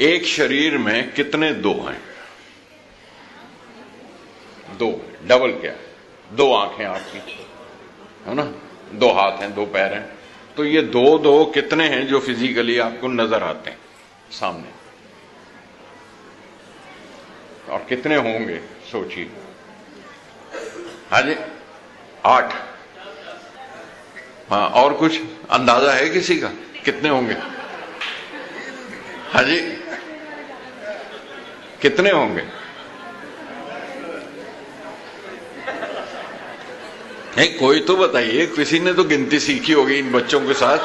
एक शरीर में कितने दो हैं? दो, डबल क्या? दो आंखें आपकी है ना, दो हाथ हैं, दो पैर हैं, तो ये दो दो कितने हैं जो फिजिकली आपको नजर आते हैं सामने? और कितने होंगे सोचिए। हाँ जी, 8। हाँ, और कुछ अंदाजा है किसी का कितने होंगे? हाँ जी, कितने होंगे? नहीं, कोई तो बताइए, किसी ने तो गिनती सीखी होगी इन बच्चों के साथ।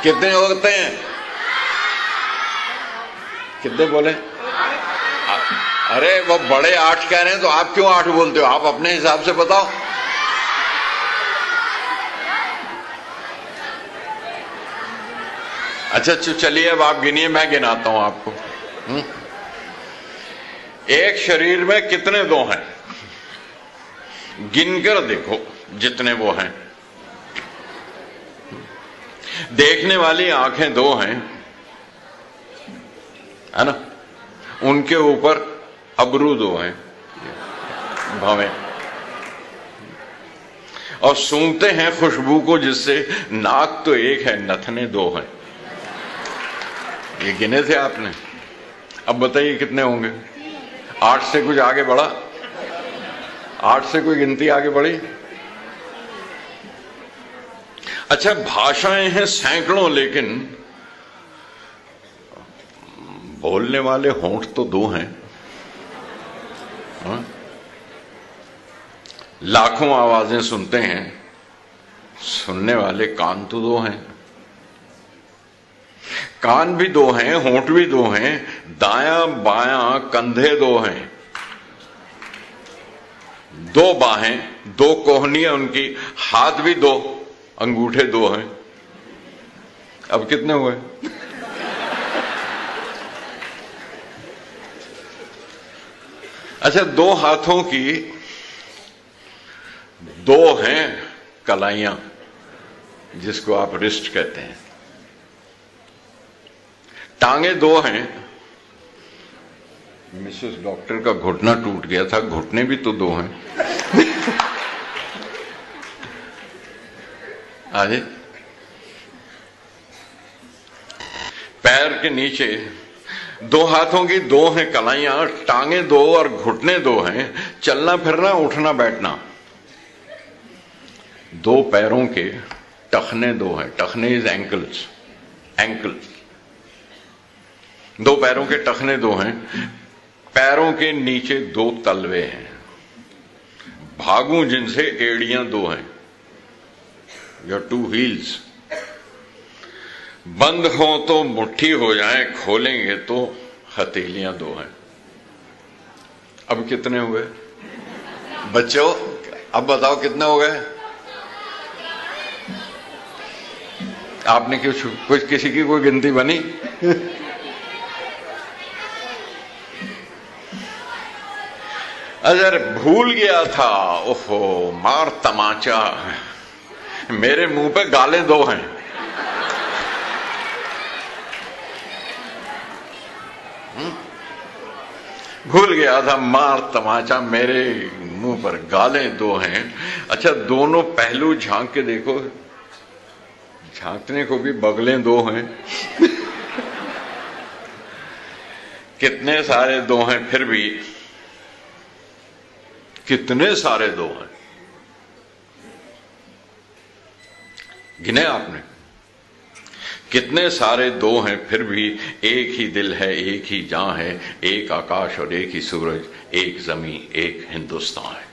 कितने होते हैं? कितने बोले? अरे वो बड़े 8 कह रहे हैं तो आप क्यों 8 बोलते हो? आप अपने हिसाब से बताओ। अच्छा चलिए, अब आप गिनिए, मैं गिनाता हूं आपको। एक शरीर में कितने दो हैं? गिनकर देखो जितने वो हैं। देखने वाली आंखें दो हैं, है ना, उनके ऊपर अबरू दो हैं, भवें, और सूंघते हैं खुशबू को जिससे नाक तो एक है, नथने दो हैं। ये गिने थे आपने? अब बताइए कितने होंगे? 8 से कुछ आगे बढ़ा? 8 से कोई गिनती आगे बढ़ी? अच्छा, भाषाएं हैं सैकड़ों, लेकिन बोलने वाले होंठ तो दो हैं। हाँ? लाखों आवाजें सुनते हैं, सुनने वाले कान तो दो हैं। कान भी दो हैं, होंठ भी दो हैं, दायां बायां कंधे दो हैं, दो बाहें, दो कोहनियां उनकी, हाथ भी दो, अंगूठे दो हैं। अब कितने हुए? अच्छा, दो हाथों की दो हैं कलाइयां, जिसको आप रिस्ट कहते हैं। टांगे दो हैं। मिसेस डॉक्टर का घुटना टूट गया था, घुटने भी तो दो हैं। आगे, पैर के नीचे दो हाथों की दो हैं कलाइयां, टांगे दो और घुटने दो हैं, चलना फिरना उठना बैठना। दो पैरों के टखने दो हैं, टखने इज एंकल्स, एंकल्स। दो पैरों के टखने दो हैं, पैरों के नीचे दो तलवे हैं, भागू जिनसे एड़ियां दो हैं, योर 2 हील्स। बंद हो तो मुट्ठी हो जाए, खोलेंगे तो हथेलियां दो हैं। अब कितने हुए बच्चों? अब बताओ कितने हो गए? आपने कुछ किसी की कोई गिनती बनी? अगर भूल गया था, ओहो, मार तमाचा, मेरे मुंह पे गाले दो हैं। भूल गया था, मार तमाचा, मेरे मुंह पर गालें दो हैं। अच्छा, दोनों पहलू झांक के देखो, झांकने को भी बगलें दो हैं। कितने सारे दो हैं, फिर भी कितने सारे दो हैं? गिने आपने? कितने सारे दो हैं, फिर भी एक ही दिल है, एक ही जान है, एक आकाश और एक ही सूरज, एक जमीन, एक हिंदुस्तान है।